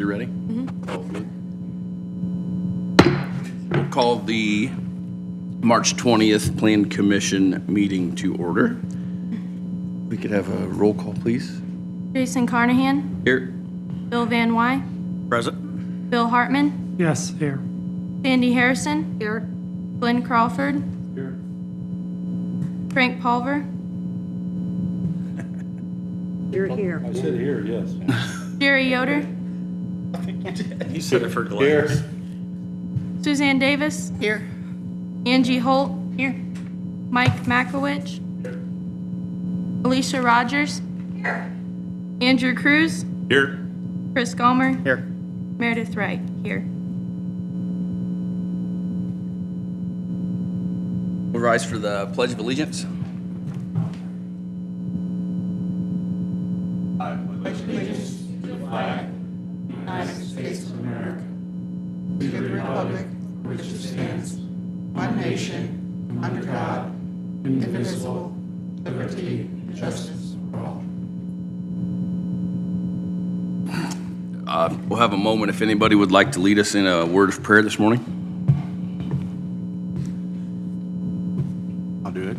You ready? All good. We'll call the March 20th Plan Commission meeting to order. We could have a roll call, please. Jason Carnahan. Here. Bill Van Wy. Present. Bill Hartman. Yes, here. Sandy Harrison. Here. Glenn Crawford. Here. Frank Pulver. You're here. I said here, yes. Jerry Yoder. I think you did. You said it for Glenn. Here. Suzanne Davis. Here. Angie Holt. Here. Mike Makowicz. Here. Alicia Rogers. Here. Andrew Cruz. Here. Chris Gomer. Here. Meredith Wright. Here. We'll rise for the Pledge of Allegiance. To the republic for which it stands, one nation, under God, indivisible, liberty, and justice for all. We'll have a moment if anybody would like to lead us in a word of prayer this morning. I'll do it.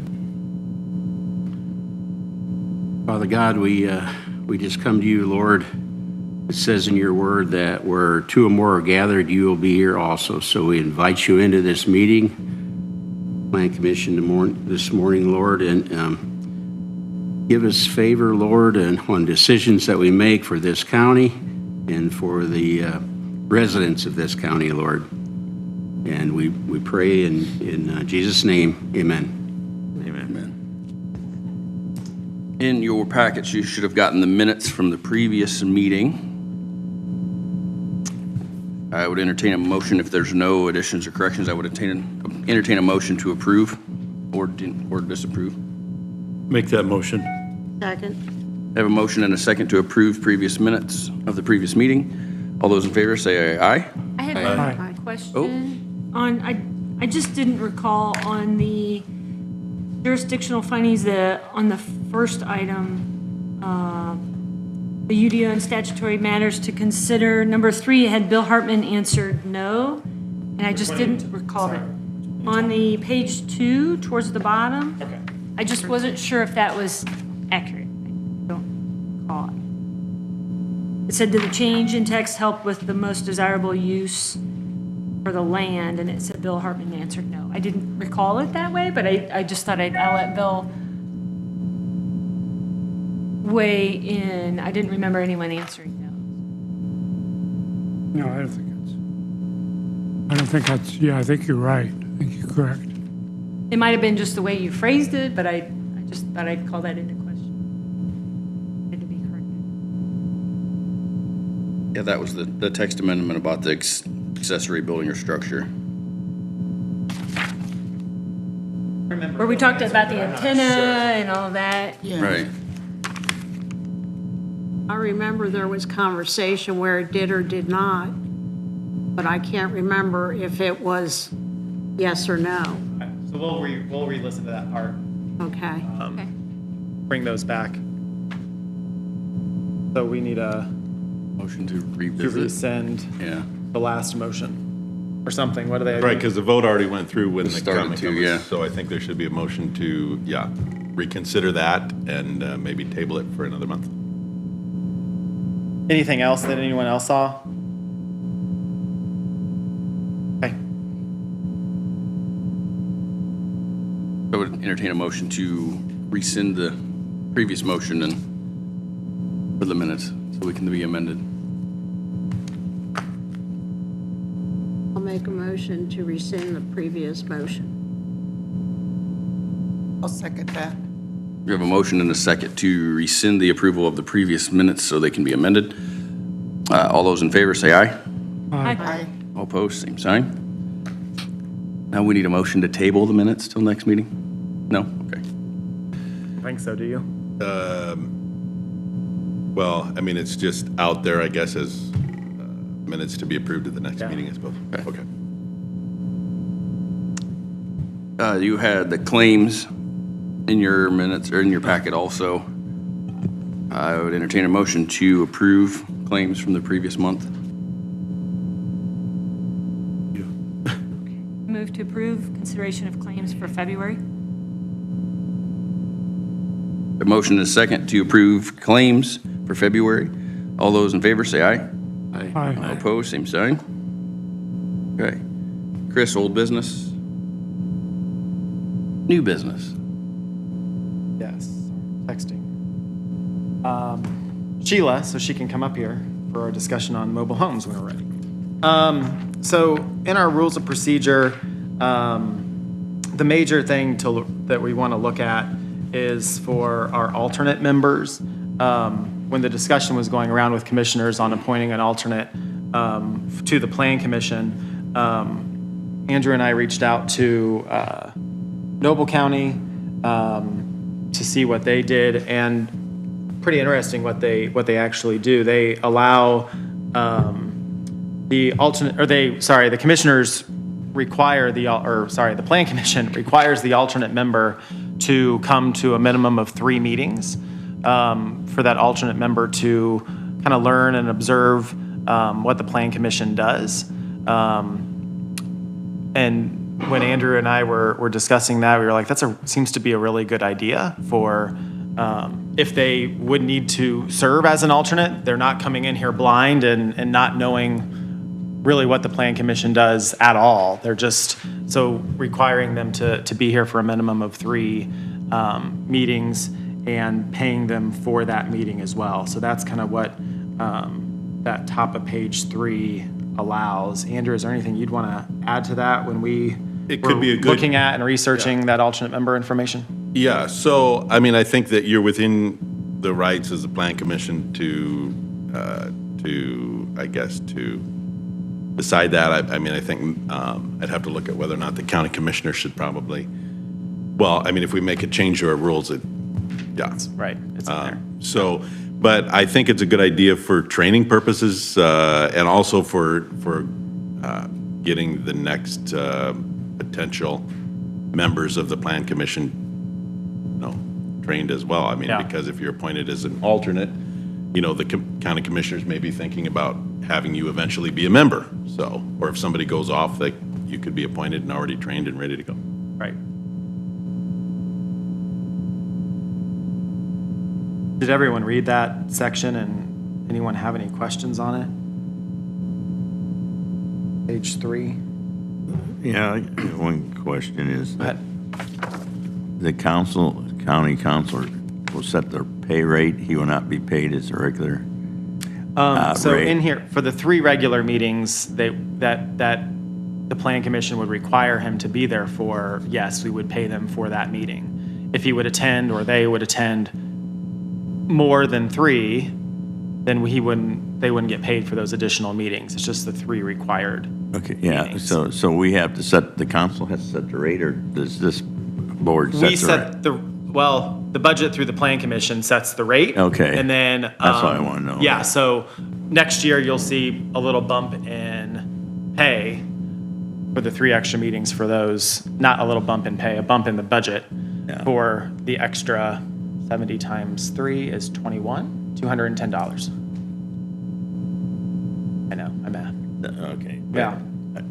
Father God, we just come to you, Lord. It says in your word that where two or more are gathered, you will be here also. So we invite you into this meeting, Plan Commission this morning, Lord, and give us favor, Lord, and on decisions that we make for this county and for the residents of this county, Lord. And we pray in Jesus' name, amen. In your packets, you should have gotten the minutes from the previous meeting. I would entertain a motion if there's no additions or corrections. I would entertain a motion to approve or disapprove. Make that motion. Second. I have a motion and a second to approve previous minutes of the previous meeting. All those in favor say aye. I have Aye. a question on, I just didn't recall on the jurisdictional findings, on the first item, the UDO and statutory matters to consider. Number 3 had Bill Hartman answered no, and I just didn't recall it. On the page 2, towards the bottom, I just wasn't sure if that was accurate. I don't recall it. It said, did the change in text help with the most desirable use for the land? And it said Bill Hartman answered no. I didn't recall it that way, but I just thought I'll let Bill weigh in. I didn't remember anyone answering no. No, I don't think that's, yeah, I think you're right. I think you're correct. It might have been just the way you phrased it, but I just thought I'd call that into question. Had to be corrected. Yeah, that was the text amendment about the accessory building or structure. Where we talked about the antenna and all that. Yeah. Right. I remember there was conversation where it did or did not, but I can't remember if it was yes or no. So we'll re-listen to that part, Okay. Okay. bring those back. So we need a, Motion to to revisit. rescind Yeah. the last motion or something. What do they? Right, because the vote already went through when It the started comment to, comes. yeah. So I think there should be a motion to, reconsider that and maybe table it for another month. Anything else that anyone else saw? Okay. I would entertain a motion to rescind the previous motion and for the minutes so we can be amended. I'll make a motion to rescind the previous motion. I'll second that. We have a motion and a second to rescind the approval of the previous minutes so they can be amended. All those in favor say aye. Aye. All opposed, same sign. Now we need a motion to table the minutes till next meeting? No? Okay. I think so, do you? Well, I mean, it's just out there, I guess, as minutes to be approved at the next Yeah. meeting, I suppose. Okay. You had the claims in your minutes, or in your packet also. I would entertain a motion to approve claims from the previous month. approve consideration of claims for February. A motion and a second to approve claims for February. All those in favor say aye. Aye. Opposed, same sign. Okay. Chris, old business? New business? Yes, texting. Sheila, so she can come up here for our discussion on mobile homes when we're ready. So in our rules of procedure, the major thing that we want to look at is for our alternate members. When the discussion was going around with commissioners on appointing an alternate to the Plan Commission, Andrew and I reached out to Noble County to see what they did, and pretty interesting what they actually do. They allow the commissioners require the Plan Commission requires the alternate member to come to a minimum of 3 meetings for that alternate member to kind of learn and observe what the Plan Commission does. And when Andrew and I were discussing that, we were like, seems to be a really good idea for if they would need to serve as an alternate, they're not coming in here blind and not knowing really what the Plan Commission does at all. They're just requiring them to be here for a minimum of 3 meetings and paying them for that meeting as well. So that's kind of what that top of page 3 allows. Andrew, is there anything you'd want to add to that when we It could be a good- looking at and researching that alternate member information? Yeah, so, I mean, I think that you're within the rights as a Plan Commission to decide that. I mean, I think I'd have to look at whether or not the county commissioner should probably, well, I mean, if we make a change to our rules, yeah. Right, it's in there. So, but I think it's a good idea for training purposes and also for getting the next potential members of the Plan Commission, trained as well. I mean, Yeah. because if you're appointed as an alternate, the county commissioners may be thinking about having you eventually be a member. So, or if somebody goes off, you could be appointed and already trained and ready to go. Right. Did everyone read that section, and anyone have any questions on it? Page 3. Yeah, one question is, Go ahead. the county council will set their pay rate. He will not be paid as a regular. So rate. in here, for the 3 regular meetings that the Plan Commission would require him to be there for, yes, we would pay them for that meeting. If he would attend or they would attend more than 3, then they wouldn't get paid for those additional meetings. It's just the 3 required. Okay, yeah, meetings. so we have to the council has to set the rate, or does this board set the rate? We set the budget through the Plan Commission sets the rate. Okay. And then. That's what I wanna know. Yeah, so next year you'll see a little bump in pay for the 3 extra meetings for those, not a little bump in pay, a bump in the budget Yeah. for the extra 70 times 3 is $210. I know, I'm math. Okay. Yeah.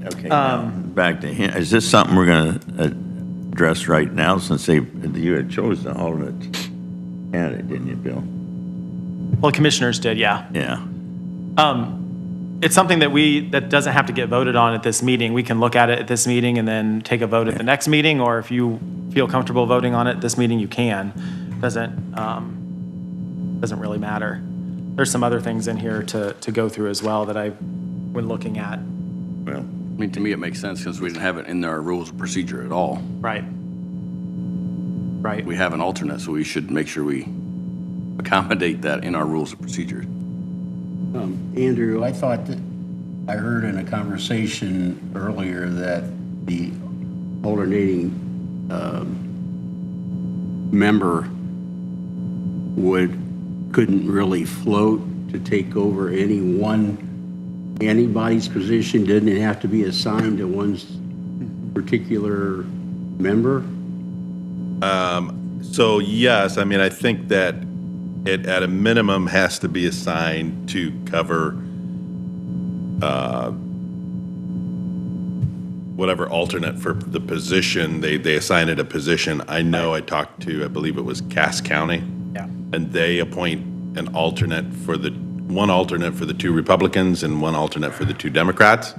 Okay, now, back to him. Is this something we're gonna address right now, since you had chosen the alternate candidate, didn't you, Bill? Well, commissioners did, yeah. Yeah. It's something that doesn't have to get voted on at this meeting. We can look at it at this meeting and then take a vote at the next meeting, or if you feel comfortable voting on it at this meeting, you can. Doesn't really matter. There's some other things in here to go through as well that when looking at. Well, I mean, to me, it makes sense because we didn't have it in our rules of procedure at all. Right. Right. We have an alternate, so we should make sure we accommodate that in our rules of procedure. Andrew, I thought that I heard in a conversation earlier that the alternating member couldn't really float to take over anybody's position. Didn't it have to be assigned to one's particular member? So yes, I mean, I think that it at a minimum has to be assigned to cover whatever alternate for the position, they assign it a position. I know I talked to, I believe it was Cass County, Yeah. and they appoint one alternate for the 2 Republicans and one alternate for the 2 Democrats.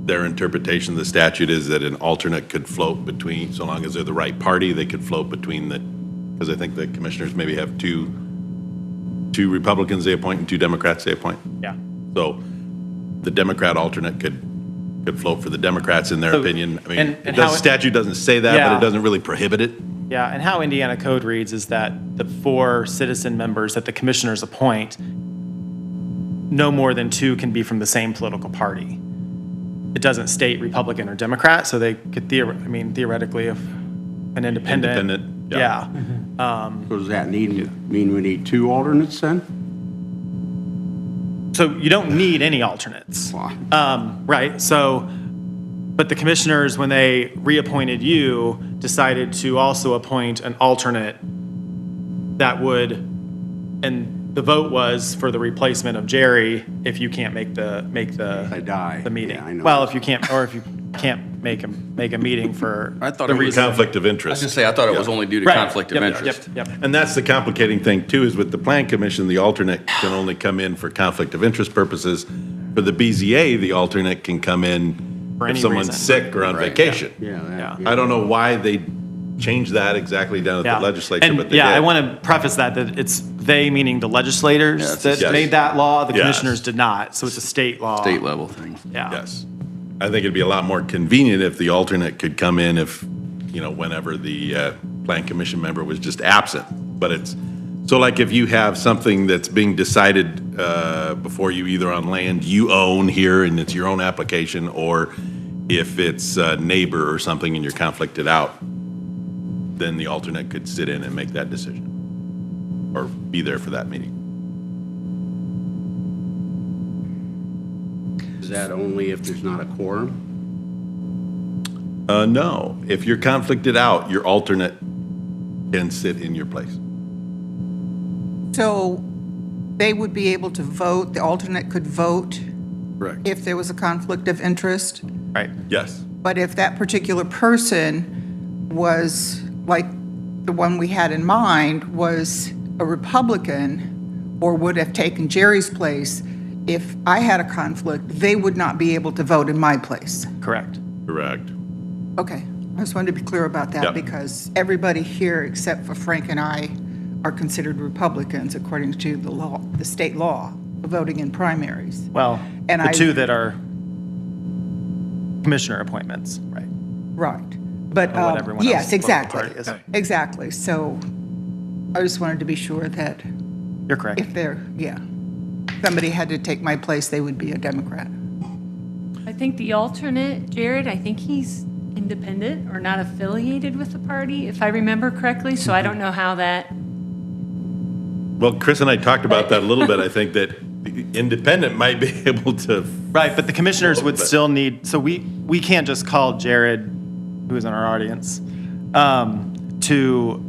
Their interpretation of the statute is that an alternate could float between, so long as they're the right party, they could float between because I think the commissioners maybe have two Republicans they appoint and 2 Democrats they appoint. Yeah. So the Democrat alternate could float for the Democrats in their So- opinion. I mean, and how the it- statute doesn't say that, but Yeah. it doesn't really prohibit it. Yeah, and how Indiana code reads is that the 4 citizen members that the commissioners appoint, no more than 2 can be from the same political party. It doesn't state Republican or Democrat, so they could theoretically, if an independent. Independent, Yeah. So does that mean we need 2 alternates then? So you don't need any alternates. Right, so, but the commissioners, when they reappointed you, decided to also appoint an alternate that would, and the vote was for the replacement of Jerry if you can't make the I die. the meeting. Yeah, I know. Well, if you can't make a meeting for I thought the it was reason. Conflict of I was interest. gonna say, I thought it was Yeah. only due to Right. conflict of Yep, interest. Yep. And that's the complicating thing too, is with the Plan Commission, the alternate can only come in for conflict of interest purposes. For the BZA, the alternate can come in For if any someone's reason. sick or on Right, vacation. Yeah. that- Yeah. I don't know why they changed that exactly down at Yeah. the legislature, And, but they did. yeah, I want to preface that it's they, meaning the legislators Yeah, it's that yes. made that law, the Yes. commissioners did not, so it's a state law. State level thing. Yeah. Yes. I think it'd be a lot more convenient if the alternate could come in if, whenever the Plan Commission member was just absent. But so like if you have something that's being decided before you, either on land you own here and it's your own application, or if it's a neighbor or something and you're conflicted out, then the alternate could sit in and make that decision or be there for that meeting. Is that only if there's not a quorum? No, if you're conflicted out, your alternate can sit in your place. So they would be able to vote, the alternate could vote Correct. if there was a conflict of interest? Right. Yes. But if that particular person was, like the one we had in mind, was a Republican or would have taken Jerry's place, if I had a conflict, they would not be able to vote in my place. Correct. Correct. Okay, I just wanted to be clear about that Yep. because everybody here except for Frank and I are considered Republicans according to the law, the state law, voting in primaries. Well, And the I- 2 that are commissioner appointments, right? Right. But, Or what everyone yes, else's political exactly. party is. Exactly. So I just wanted to be sure that You're correct. if somebody had to take my place, they would be a Democrat. I think the alternate, Jared, I think he's independent or not affiliated with the party, if I remember correctly, so I don't know how that, Well, Chris and I talked about that a little bit. I think that the independent might be able to, Right, but the commissioners would But- still need, so we can't just call Jared, who is in our audience, to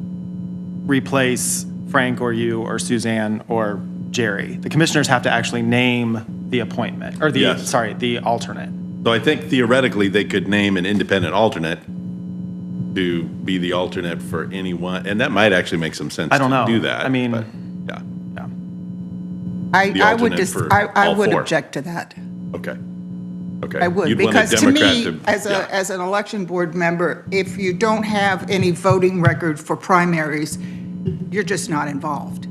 replace Frank or you or Suzanne or Jerry. The commissioners have to actually name the appointment, or Yes. the alternate. so I think theoretically they could name an independent alternate to be the alternate for anyone, and that might actually make some sense I don't know. to do that. I mean- but, yeah, Yeah. The I would alternate just, for I all would 4. object to that. okay. Okay. I would, You'd want a because to Democrat me, yeah. as an election board member, if you don't have any voting record for primaries, you're just not involved.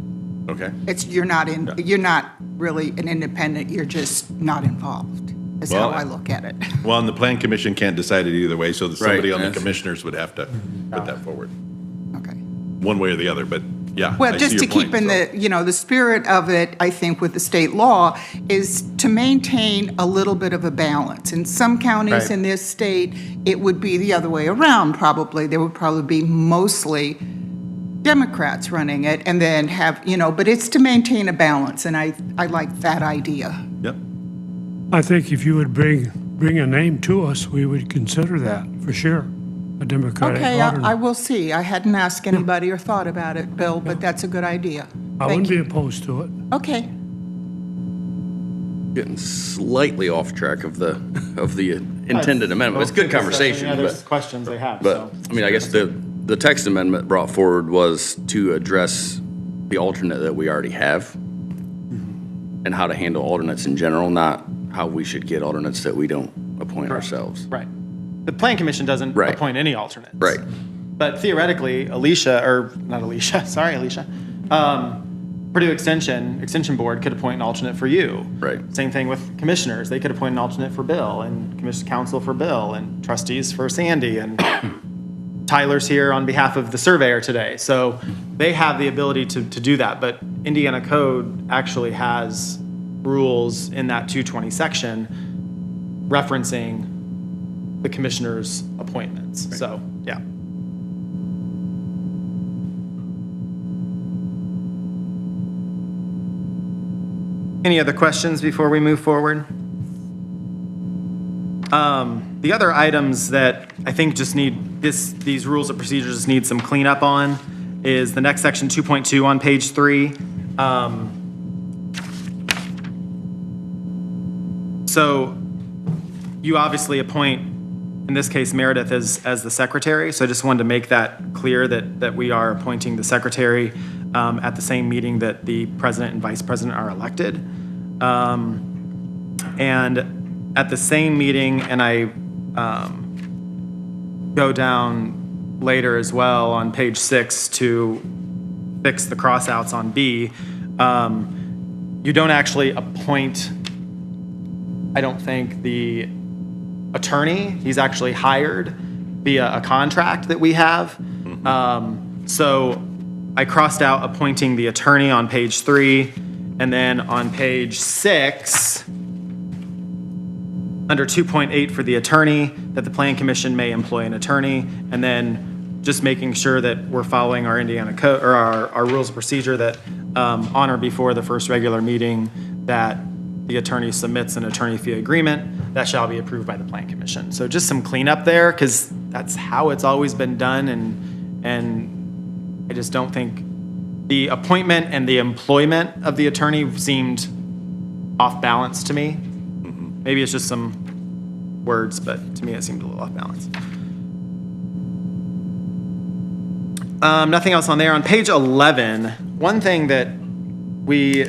Okay. You're not really an independent, you're just not involved, is how Well, I look at it. Well, and the Plan Commission can't decide it either way, so somebody on the yes. commissioners would have to put that forward, Okay. one way or the other, but yeah. Well, I just see to your point, keep in so- the spirit of it, I think with the state law, is to maintain a little bit of a balance. In some counties Right. in this state, it would be the other way around, probably. There would probably be mostly Democrats running it, and then but it's to maintain a balance, and I like that idea. Yep. I think if you would bring a name to us, we would consider that, for sure, a Democratic Okay, I alternate. will see. I hadn't asked anybody or thought about it, Bill, but that's a good idea. I Thank wouldn't be you. opposed to it. Okay. getting slightly off track of the intended amendment. It's good conversation, Any other but, questions they have, but, so. I mean, I guess the text amendment brought forward was to address the alternate that we already have and how to handle alternates in general, not how we should get alternates that we don't appoint ourselves. Right. The plan commission doesn't Right. appoint any alternates. Right. But theoretically, Alicia, Purdue Extension Board could appoint an alternate for you. Right. Same thing with commissioners. They could appoint an alternate for Bill, and commission council for Bill, and trustees for Sandy, and Tyler's here on behalf of the surveyor today. So they have the ability to do that, but Indiana code actually has rules in that 220 section referencing the commissioner's appointments. So, yeah. Any other questions before we move forward? The other items that I think just need these rules of procedures just need some cleanup on is the next section, 2.2 on page 3. So you obviously appoint, in this case, Meredith as the secretary. So I just wanted to make that clear that we are appointing the secretary at the same meeting that the president and vice president are elected. And at the same meeting, and I go down later as well on page 6 to fix the crossouts on B, you don't actually appoint, I don't think, the attorney. He's actually hired via a contract that we have. So I crossed out appointing the attorney on page 3, and then on page 6, under 2.8 for the attorney, that the plan commission may employ an attorney, and then just making sure that we're following our Indiana code, or our rules of procedure, that on or before the first regular meeting, that the attorney submits an attorney fee agreement that shall be approved by the plan commission. So just some cleanup there, because that's how it's always been done, and I just don't think the appointment and the employment of the attorney seemed off balance to me. Maybe it's just some words, but to me it seemed a little off balance. Nothing else on there. On page 11, one thing that we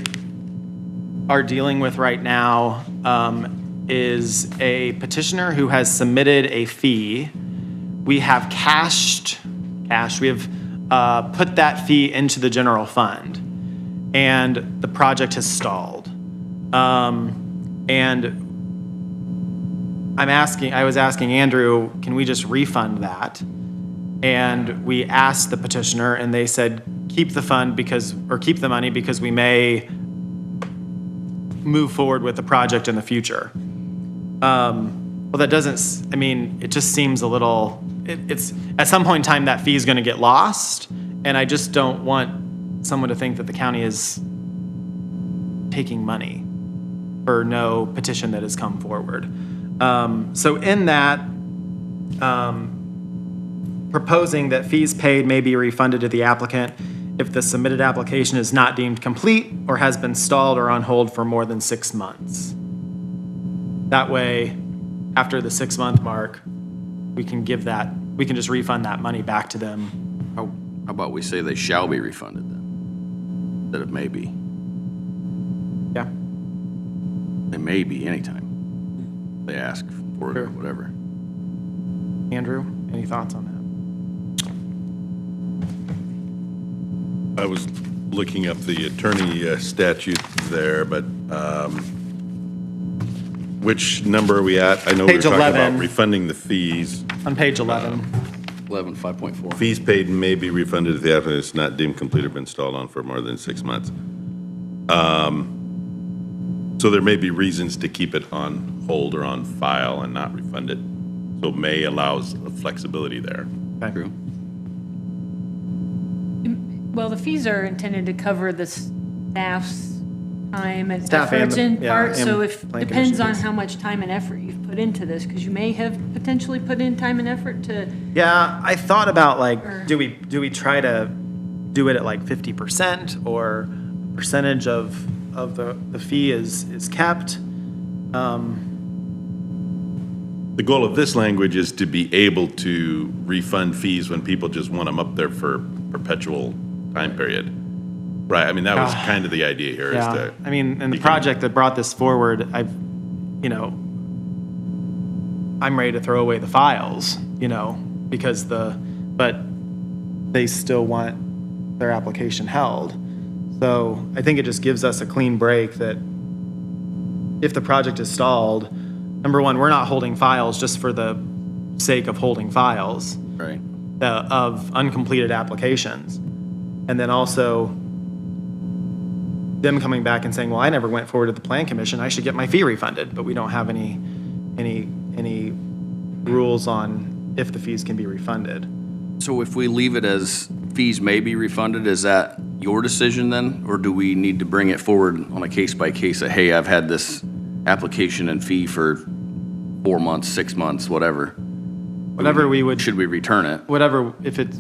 are dealing with right now is a petitioner who has submitted a fee. We have we have put that fee into the general fund, and the project has stalled. And I was asking Andrew, can we just refund that? And we asked the petitioner, and they said, keep the money because we may move forward with the project in the future. Well, that doesn't, I mean, it just seems a little, it's, at some point in time, that fee is going to get lost, and I just don't want someone to think that the county is taking money for no petition that has come forward. So in that, proposing that fees paid may be refunded to the applicant if the submitted application is not deemed complete or has been stalled or on hold for more than 6 months. That way, after the 6-month mark, we can just refund that money back to them. How about we say they shall be refunded then, instead of maybe? Yeah. They may be anytime they ask for it or whatever. Andrew, any thoughts on that? I was looking up the attorney statute there, but which number are we at? I know we were Page talking 11. about refunding the fees. On page 11. 11, 5.4. Fees paid may be refunded if the applicant is not deemed complete or been installed on for more than 6 months. So there may be reasons to keep it on hold or on file and not refund it. So may allows a flexibility there. True. Well, the fees are intended to cover the staff's time and Staff and efforts the- in yeah, part, and so if, plan depends commission on fees. how much time and effort you've put into this, because you may have potentially put in time and effort to, Yeah, I thought about like, Or- do we try to do it at like 50% or percentage of the fee is kept? The goal of this language is to be able to refund fees when people just want them up there for perpetual time period. Right, I mean, that was kind of the idea here, is Yeah, to. I mean, and the project that brought this forward, I'm ready to throw away the files, because but they still want their application held. So I think it just gives us a clean break that if the project is stalled, number one, we're not holding files just for the sake of holding files Right. of uncompleted applications. And then also them coming back and saying, well, I never went forward to the plan commission, I should get my fee refunded, but we don't have any rules on if the fees can be refunded. So if we leave it as fees may be refunded, is that your decision then? Or do we need to bring it forward on a case by case that, hey, I've had this application and fee for 4 months, 6 months, whatever? Whatever we would, Should we return it? whatever, if it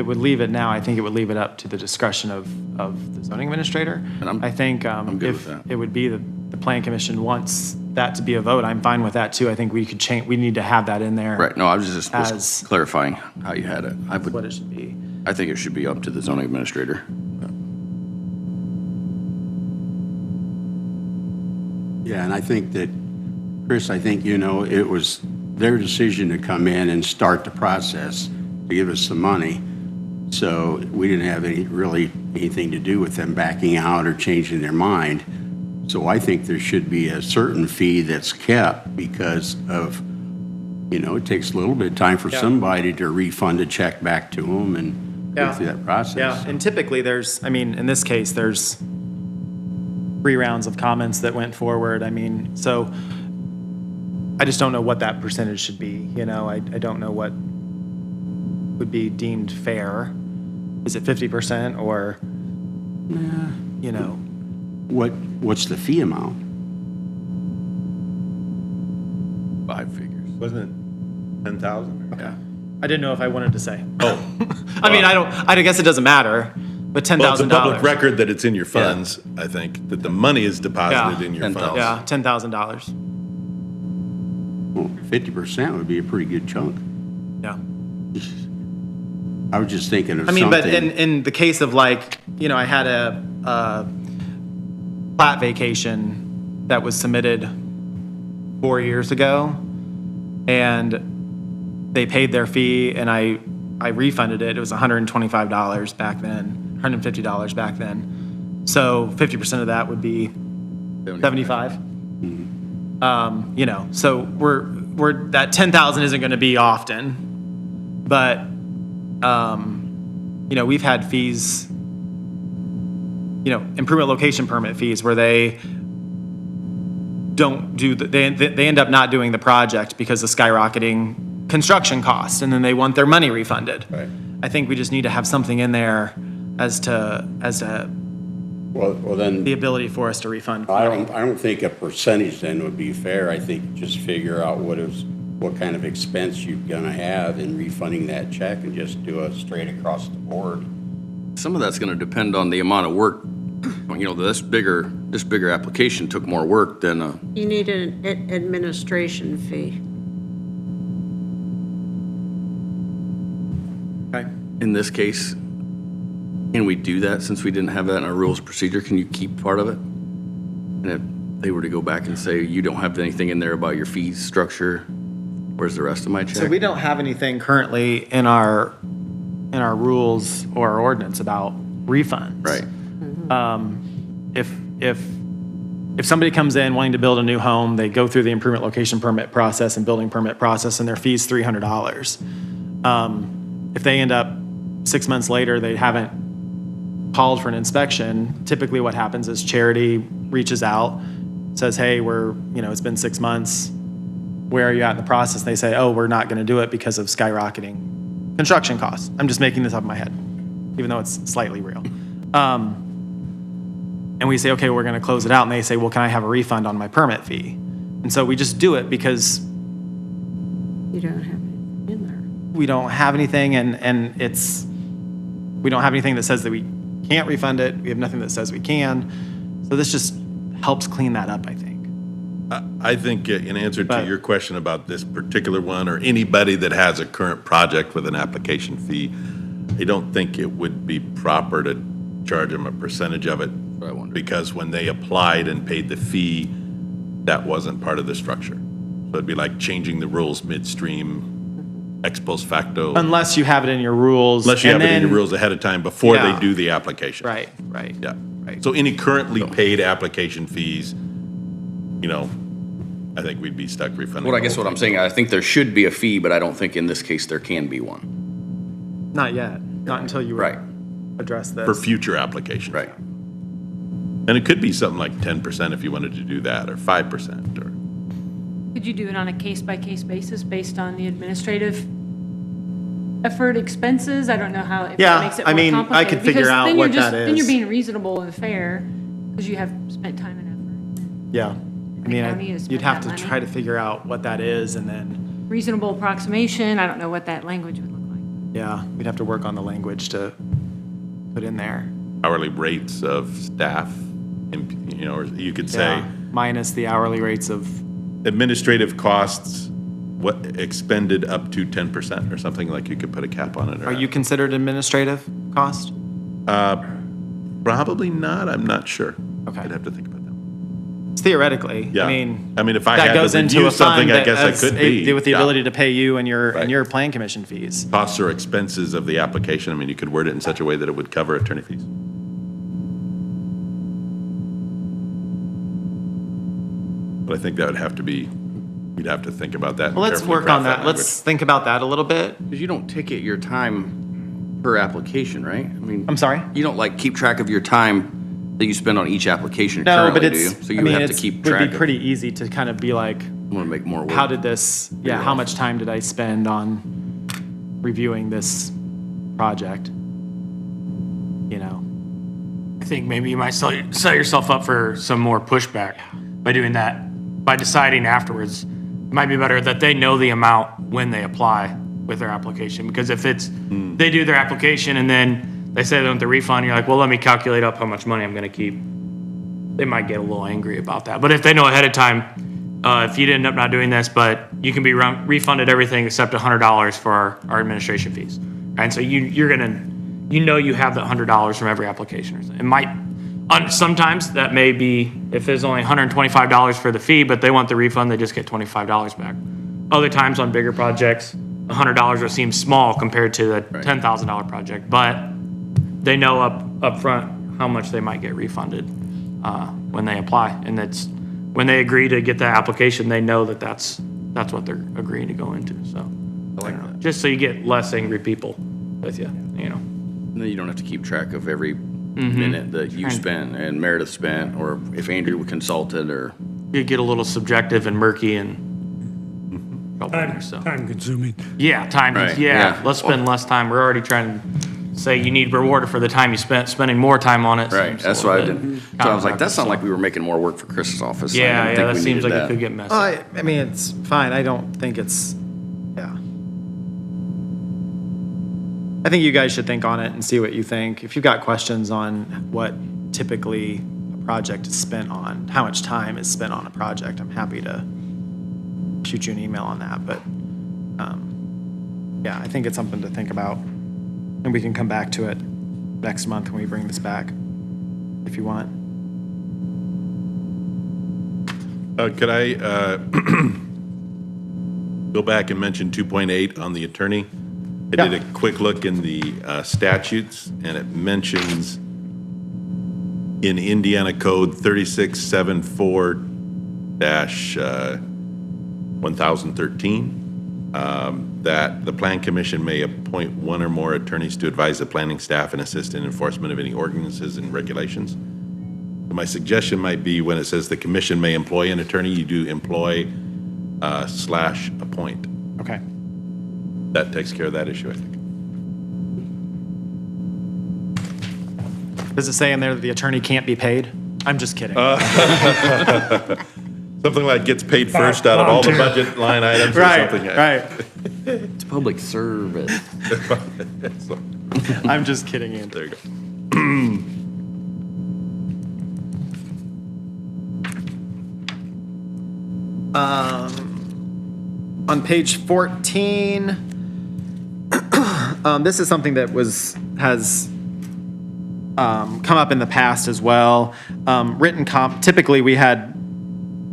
would leave it now, I think it would leave it up to the discretion of the zoning administrator. And I think good if with that. it would be the plan commission wants that to be a vote, I'm fine with that too. I think we could change, we need to have that in there. Right, no, I was just was As- clarifying how you had it. What it should be. I think it should be up to the zoning administrator. Yeah, and I think that, Chris, it was their decision to come in and start the process to give us some money. So we didn't have anything to do with them backing out or changing their mind. So I think there should be a certain fee that's kept because of, it takes a little bit of time for somebody to refund a check back to them and go through that process. Yeah, and typically in this case, there's 3 rounds of comments that went forward. So I just don't know what that percentage should be. I don't know what would be deemed fair. Is it 50% or, What's the fee amount? 5 figures. Wasn't it 10,000? Okay. I didn't know if I wanted to say. Oh. I guess it doesn't matter, but $10,000. Well, it's a public record that it's in your funds, I think, that the money is deposited Yeah. in your 10,000. funds. Yeah, $10,000. Well, 50% would be a pretty good chunk. Yeah. I was just thinking of something. But in the case of I had a plat vacation that was submitted 4 years ago, and they paid their fee, and I refunded it. It was $125 back then, $150 back then. So 50% of that would be 75. So we're that 10,000 isn't going to be often, but we've had fees, improvement location permit fees where they don't do they end up not doing the project because of skyrocketing construction costs, and then they want their money refunded. Right. I think we just need to have something in there as to Well, then, the ability for us to refund. I don't think a percentage then would be fair. I think just figure out what kind of expense you're gonna have in refunding that check and just do a straight across the board. Some of that's gonna depend on the amount of work. This bigger application took more work than You need an administration fee. Okay. in this case. Can we do that since we didn't have that in our rules of procedure? Can you keep part of it? And if they were to go back and say, you don't have anything in there about your fee structure, where's the rest of my check? So we don't have anything currently in our rules or our ordinance about refunds. Right. If somebody comes in wanting to build a new home, they go through the improvement location permit process and building permit process, and their fee's $300. If they end up 6 months later, they haven't called for an inspection, typically what happens is Charity reaches out, says, hey, it's been 6 months. Where are you at in the process? And they say, oh, we're not going to do it because of skyrocketing construction costs. I'm just making this up in my head, even though it's slightly real. And we say, okay, we're going to close it out. And they say, well, can I have a refund on my permit fee? And so we just do it because You don't have it in there. we don't have anything, and we don't have anything that says that we can't refund it. We have nothing that says we can. So this just helps clean that up, I think. I think in answer to your question about this particular one, or anybody that has a current project with an application fee, I don't think it would be proper to charge them a percentage of it, because when they applied and paid the fee, that wasn't part of the structure. So it'd be like changing the rules midstream, ex post facto. Unless you have it in your rules. Unless you have and it in your then- rules ahead of time before Yeah. they do the application. Right. Yeah. Right. So any currently paid application fees, I think we'd be stuck refunding. Well, I guess what I'm saying, I think there should be a fee, but I don't think in this case there can be one. Not yet. Not until you Right. address this. For future applications. Right. And it could be something like 10% if you wanted to do that, or 5%, or. Could you do it on a case-by-case basis based on the administrative effort expenses? I don't know how, if Yeah, that makes it I more mean, I complicated. could figure Because out then what you're just- that Then you're is. being reasonable and fair, because you have spent time and effort. Yeah. I mean, county has you'd spent have that to money. try to figure out what that is, and then, Reasonable approximation, I don't know what that language would look like. yeah, we'd have to work on the language to put in there. Hourly rates of staff, or you could say Yeah, minus the hourly rates of, administrative costs, what expended up to 10% or something, like you could put a cap on it. are you considered administrative cost? Probably not, I'm not sure. Okay. I'd have to think about that. Theoretically, Yeah. I mean. I mean, if I that had to goes into review a fund something, I that guess I has could a- be. With the Yeah. ability to pay you and your Right. plan commission fees. Costs or expenses of the application, I mean, you could word it in such a way that it would cover attorney fees. But I think that would have to be, we'd have to think about that. and Well, let's carefully work craft on that. language. Let's think about that a little bit. Because you don't ticket your time per application, right? I mean. I'm sorry? You don't like keep track of your time that you spend on each application No, but currently, do you? it's, So I you mean, have to it's, keep would track be of, pretty easy to kind of be like, want to make more work. how did this, yeah, how much time did I spend on reviewing this project? You know? I think maybe you might set yourself up for some more pushback by doing that. By deciding afterwards, it might be better that they know the amount when they apply with their application. Because if it's, they do their application and then they say they want the refund, you're like, well, let me calculate up how much money I'm gonna keep. They might get a little angry about that. But if they know ahead of time, if you end up not doing this, but you can be refunded everything except $100 for our administration fees. And so you're gonna, you have that $100 from every application. Or something. It might, sometimes that may be, if there's only $125 for the fee, but they want the refund, they just get $25 back. Other times on bigger projects, $100 will seem small compared to the $10,000 project, but they know up front how much they might get refunded when they apply. And that's, when they agree to get that application, they know that that's what they're agreeing to go into, so. I don't know. Just so you get less angry people with you, you know. And then you don't have to keep track of every minute that you spent and Meredith spent, or if Andrew consulted, or. You get a little subjective and murky and so. Time consuming. Yeah, time, Right, yeah, yeah. let's spend less time. We're already trying to say you need rewarded for the time you spent, spending more time on it. Right, seems a that's little why I bit didn't, so I was like, that counterproductive, sounded like so. we were making more work for Chris's office. I Yeah, didn't yeah, think that we seems needed like that. it could get messy. Well, I mean, it's fine. I don't think it's, yeah. I think you guys should think on it and see what you think. If you've got questions on what typically a project is spent on, how much time is spent on a project, I'm happy to shoot you an email on that. But yeah, I think it's something to think about. And we can come back to it next month when we bring this back, if you want. Could I go back and mention 2.8 on the attorney? I did a quick look in the statutes, and it mentions in Indiana Code 3674-1013 that the Plan Commission may appoint one or more attorneys to advise the planning staff and assist in enforcement of any ordinances and regulations. My suggestion might be when it says the commission may employ an attorney, you do employ / appoint. Okay. That takes care of that issue, I think. Does it say in there that the attorney can't be paid? I'm just kidding. Something like gets paid first out of all the budget line items or Right, something. right. It's public service. So, I'm just kidding, Andrew. there you go. On page 14, this is something that has come up in the past as well. Typically we had,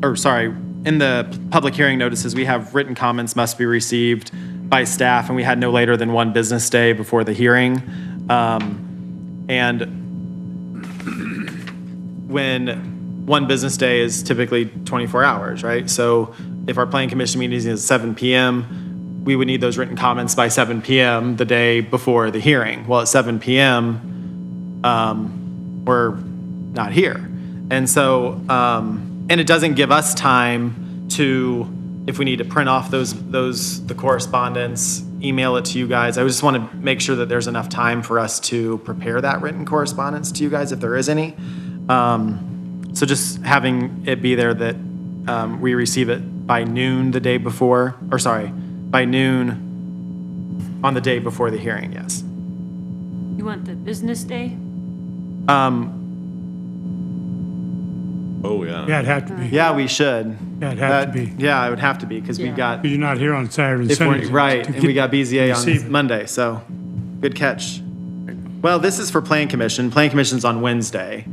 in the public hearing notices, we have written comments must be received by staff, and we had no later than 1 business day before the hearing. And when 1 business day is typically 24 hours, right? So if our planning commission meeting is at 7 p.m., we would need those written comments by 7 p.m. the day before the hearing. Well, at 7 p.m., we're not here. And so, and it doesn't give us time to, if we need to print off the correspondence, email it to you guys. I just want to make sure that there's enough time for us to prepare that written correspondence to you guys if there is any. So just having it be there that we receive it by noon the day before, by noon on the day before the hearing, yes. You want the business day? Oh, yeah. Yeah, it'd have to be. Yeah, we should. Yeah, it'd have to be. Yeah, it would have to be, because we've got, But you're not here on Saturday and if we're, Sunday. right, and we got BZA receive it. on Monday, so good catch. Well, this is for Plan Commission. Plan Commission's on Wednesday.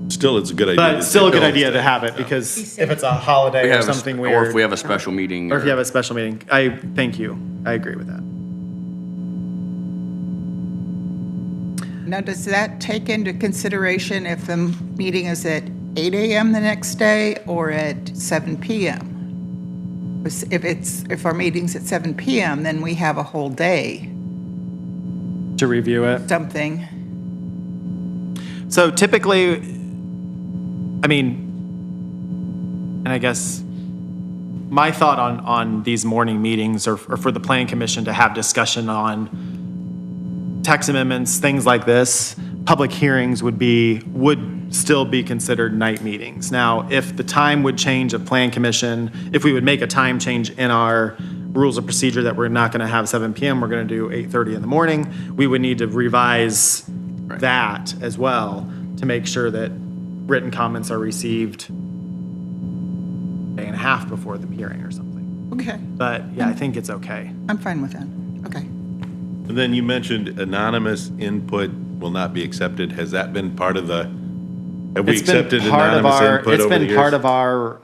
Still, it's a good idea. But to it's still a take good those idea to days. have it, because if it's a holiday We or have a- something Or weird. if we have a special meeting. Or if you have a special meeting. Thank you. I agree with that. Now, does that take into consideration if the meeting is at 8 a.m. the next day or at 7 p.m.? If our meeting's at 7 p.m., then we have a whole day, To review it. something. So typically, I mean, and I guess my thought on these morning meetings are for the Plan Commission to have discussion on text amendments, things like this. Public hearings would still be considered night meetings. Now, if the time would change of Plan Commission, if we would make a time change in our rules of procedure that we're not going to have 7 p.m., we're going to do 8:30 in the morning, we would need to revise that as well to make sure that written comments are received a day and a half before the hearing or something. Okay, But yeah, I think it's okay. I'm fine with that. Okay. And then you mentioned anonymous input will not be accepted. Has that been part of the, have we It's been accepted part of anonymous our, input it's over the been years? part of our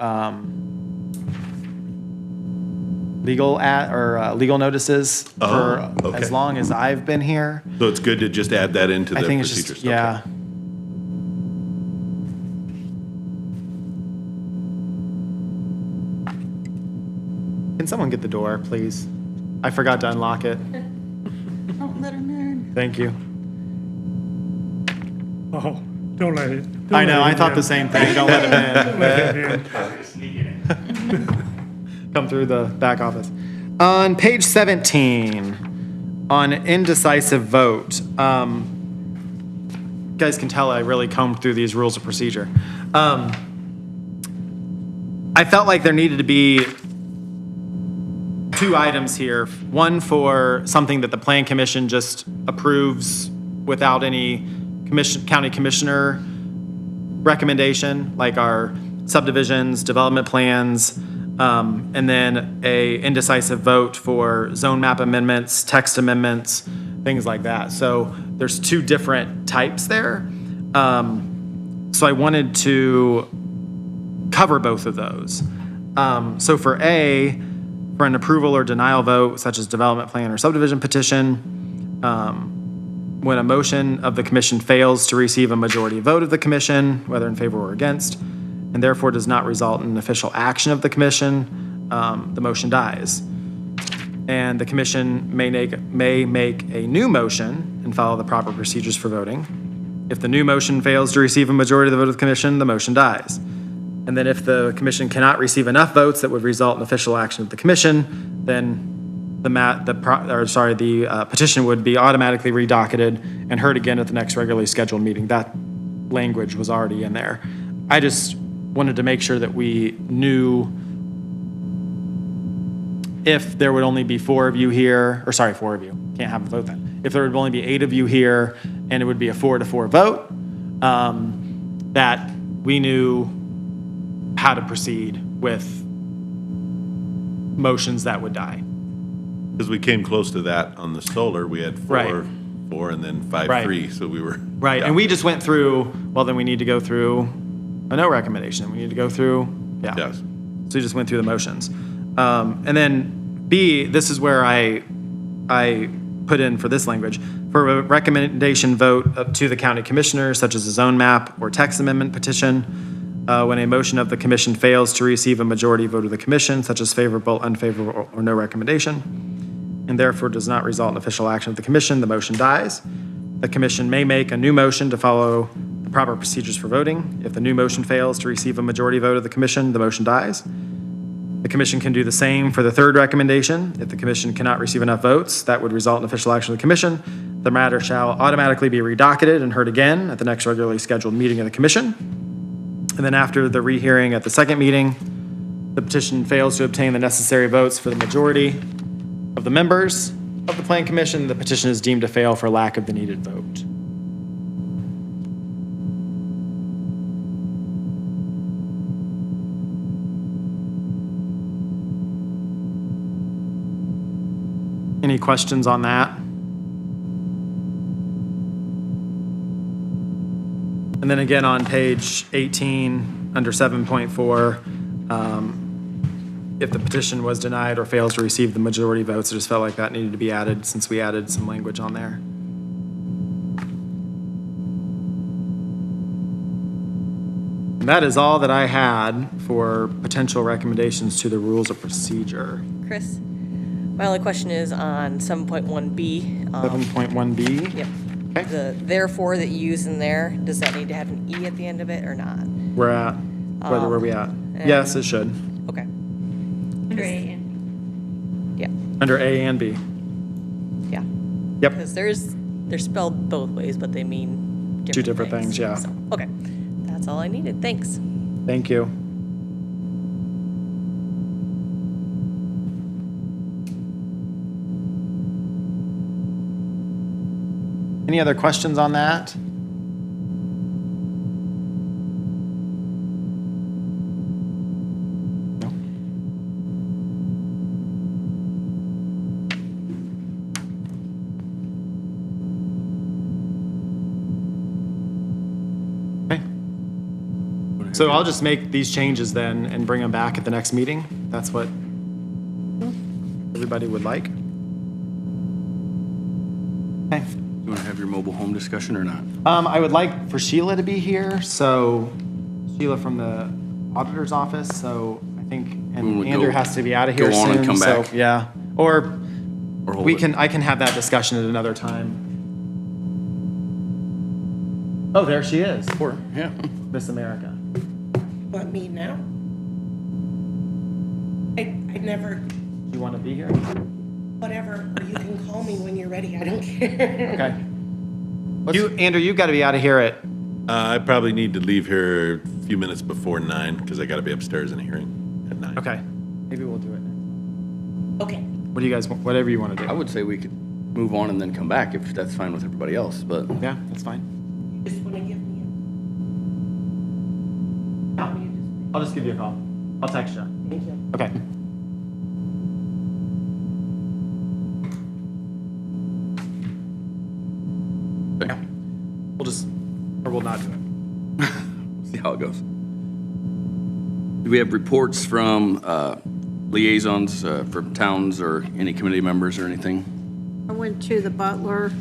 legal notices for okay. as long as I've been here. So it's good to just add that into the I think it's procedures. just, yeah. Can someone get the door, please? I forgot to unlock it. Don't let him in. Thank you. Oh, don't let it. I know, I thought the same thing. Don't let him in. Come through the back office. On page 17, on indecisive vote, you guys can tell I really combed through these rules of procedure. I felt like there needed to be 2 items here. One for something that the Plan Commission just approves without any county commissioner recommendation, like our subdivisions, development plans, and then a indecisive vote for zone map amendments, text amendments, things like that. So there's 2 different types there. So I wanted to cover both of those. So for A, for an approval or denial vote, such as development plan or subdivision petition, when a motion of the commission fails to receive a majority vote of the commission, whether in favor or against, and therefore does not result in official action of the commission, the motion dies. And the commission may make a new motion and follow the proper procedures for voting. If the new motion fails to receive a majority of the vote of the commission, the motion dies. And then if the commission cannot receive enough votes that would result in official action of the commission, then the petition would be automatically redocketed and heard again at the next regularly scheduled meeting. That language was already in there. I just wanted to make sure that we knew if there would only be 4 of you here, 4 of you, can't have a vote then. If there would only be 8 of you here and it would be a 4-4 vote, that we knew how to proceed with motions that would die. Because we came close to that on the solar, we had Right. four, and then 5, Right. 3, so we were. Right, and we just went through, well, then we need to go through a no recommendation. We need to go through, yeah. Yes. So we just went through the motions. And then B, this is where I put in for this language, for a recommendation vote up to the county commissioners, such as a zone map or text amendment petition, when a motion of the commission fails to receive a majority vote of the commission, such as favorable, unfavorable, or no recommendation, and therefore does not result in official action of the commission, the motion dies. The commission may make a new motion to follow the proper procedures for voting. If the new motion fails to receive a majority vote of the commission, the motion dies. The commission can do the same for the third recommendation. If the commission cannot receive enough votes, that would result in official action of the commission. The matter shall automatically be redocketed and heard again at the next regularly scheduled meeting of the commission. And then after the rehearing at the second meeting, the petition fails to obtain the necessary votes for the majority of the members of the plan commission, the petition is deemed to fail for lack of the needed vote. Any questions on that? And then again on page 18, under 7.4, if the petition was denied or fails to receive the majority votes, I just felt like that needed to be added since we added some language on there. And that is all that I had for potential recommendations to the rules of procedure. Chris, my only question is on 7.1B. 7.1B? Yep. Okay. The therefore that you use in there, does that need to have an E at the end of it or not? We're at, where are we at? Yes, it should. Okay. Under A and Yeah, Under A and B. yeah. Yep. Because they're spelled both ways, but they mean Two different things, yeah. So, okay, that's all I needed. Thanks. Thank you. Any other questions on that? No? Okay. So I'll just make these changes then and bring them back at the next meeting. That's what everybody would like. Okay. You want to have your mobile home discussion or not? I would like for Sheila to be here, so Sheila from the auditor's office, so I think, When and we Andrew go- has to be out of here go on soon. and come so, back. Yeah, or hold we it? can, I can have that discussion at another time. Oh, there she is, Or, yeah. Miss America. Want me now? I never, You want to be here? whatever, or you can call me when you're ready, I don't care. Okay. Andrew, you've got to be out of here at, I probably need to leave here a few minutes before 9, because I got to be upstairs in a hearing at 9. okay, maybe we'll do it. Okay. What do you guys, whatever you want to I do. would say we could move on and then come back if that's fine with everybody else, but Yeah, that's fine. You just want to give me a... Help me, you just... I'll just give you a call. I'll text you. Thank you. Okay. okay. We'll just, or we'll not do it. See how it goes. Do we have reports from liaisons from towns or any committee members or anything? I went to the Butler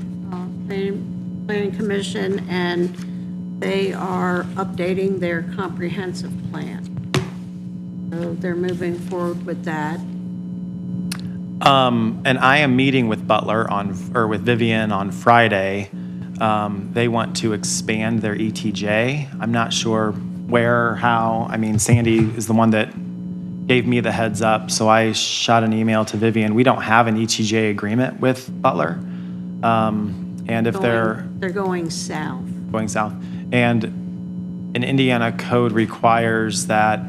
Planning Commission, and they are updating their comprehensive plan. So they're moving forward with that. And I am meeting with Butler or with Vivian on Friday. They want to expand their ETJ. I'm not sure where or how. I mean, Sandy is the one that gave me the heads up, so I shot an email to Vivian. We don't have an ETJ agreement with Butler. And if they're going south. going south. And an Indiana code requires that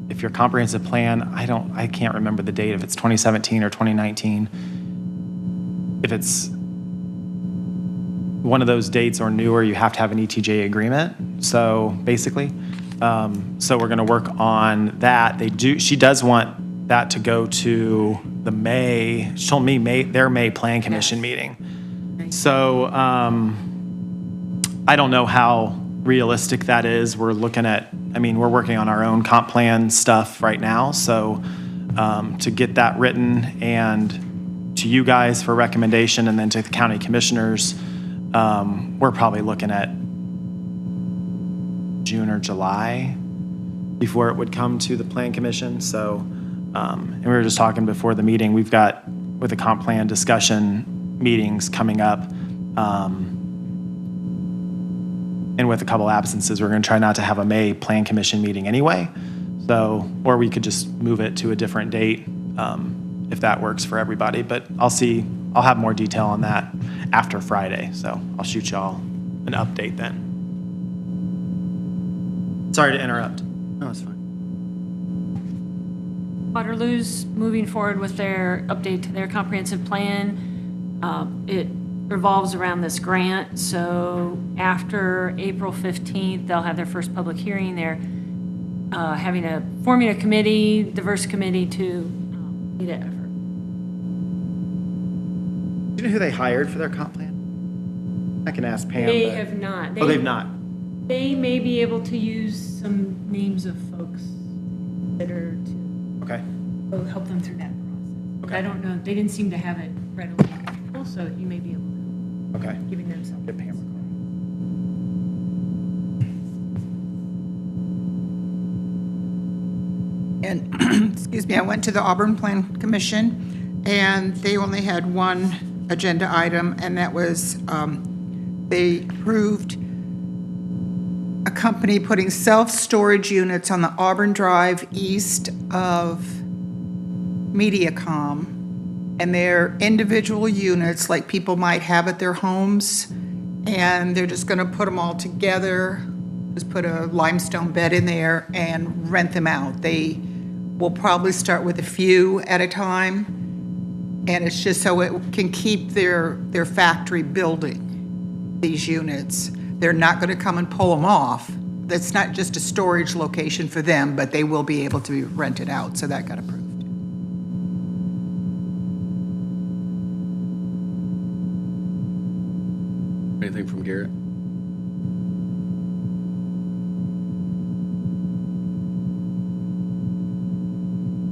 if your comprehensive plan, I can't remember the date, if it's 2017 or 2019, if it's one of those dates or newer, you have to have an ETJ agreement. So basically, so we're going to work on that. She does want that to go to the May, she told me their May Plan Commission meeting. So I don't know how realistic that is. We're looking at, we're working on our own comp plan stuff right now. So to get that written and to you guys for recommendation and then to the county commissioners, we're probably looking at June or July before it would come to the Plan Commission. So, and we were just talking before the meeting, we've got with the comp plan discussion meetings coming up. And with a couple absences, we're going to try not to have a May Plan Commission meeting anyway. So, or we could just move it to a different date if that works for everybody. But I'll have more detail on that after Friday. So I'll shoot y'all an update then. Sorry to interrupt. No, it's fine. Waterloo's moving forward with their update to their comprehensive plan. It revolves around this grant, so after April 15th, they'll have their first public hearing. They're forming a committee, diverse committee to lead that effort. Do you know who they hired for their comp plan? I can ask Pam. They but- have not. Oh, they've not. They may be able to use some names of folks that are to Okay. help them through that process. Okay. I don't know, they didn't seem to have it readily available, so you may be able to Okay. giving them some. Give Pam a And, excuse me, I went to the Auburn Plan Commission, and they only had one agenda item, and that was, they approved a company putting self-storage units on the Auburn Drive east of Mediacom, and they're individual units like people might have at their homes, and they're just gonna put them all together, just put a limestone bed in there and rent them out. They will probably start with a few at a time, and it's just so it can keep their factory building these units. They're not gonna come and pull them off. That's not just a storage location for them, but they will be able to be rented out, so that got approved. Anything from Garrett?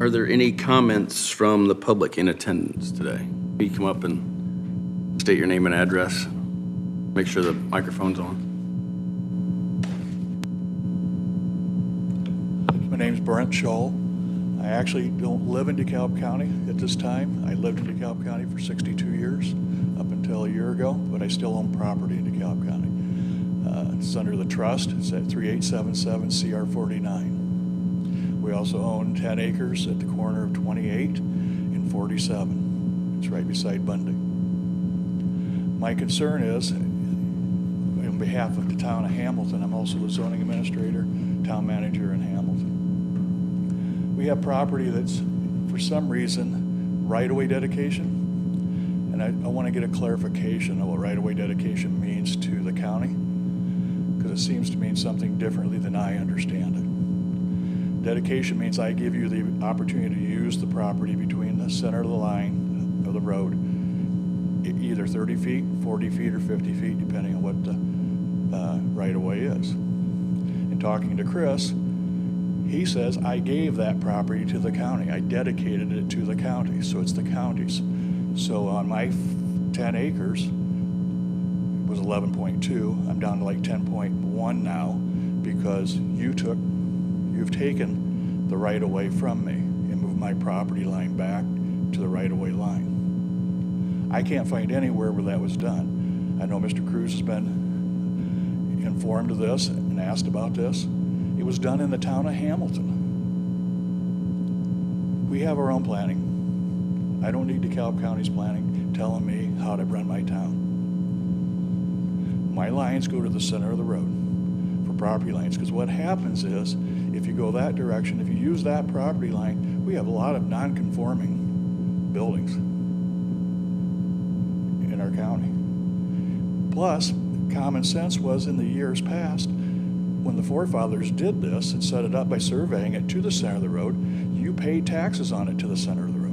Are there any comments from the public in attendance today? Can you come up and state your name and address? Make sure the microphone's on. My name's Brent Scholl. I actually don't live in DeKalb County at this time. I lived in DeKalb County for 62 years, up until a year ago, but I still own property in DeKalb County. It's under the trust. It's at 3877 CR 49. We also own 10 acres at the corner of 28 and 47. It's right beside Bundy. My concern is, on behalf of the town of Hamilton, I'm also the zoning administrator, town manager in Hamilton. We have property that's, for some reason, right-of-way dedication. And I want to get a clarification of what right-of-way dedication means to the county, because it seems to mean something differently than I understand it. Dedication means I give you the opportunity to use the property between the center of the line of the road, either 30 feet, 40 feet, or 50 feet, depending on what the right-of-way is. In talking to Chris, he says, I gave that property to the county. I dedicated it to the county, so it's the county's. So on my 10 acres, it was 11.2. I'm down to like 10.1 now because you've taken the right-of-way from me and moved my property line back to the right-of-way line. I can't find anywhere where that was done. I know Mr. Cruz has been informed of this and asked about this. It was done in the town of Hamilton. We have our own planning. I don't need DeKalb County's planning telling me how to run my town. My lines go to the center of the road for property lines, because what happens is, if you go that direction, if you use that property line, we have a lot of non-conforming buildings in our county. Plus, common sense was in the years past, when the forefathers did this and set it up by surveying it to the center of the road, you paid taxes on it to the center of the road.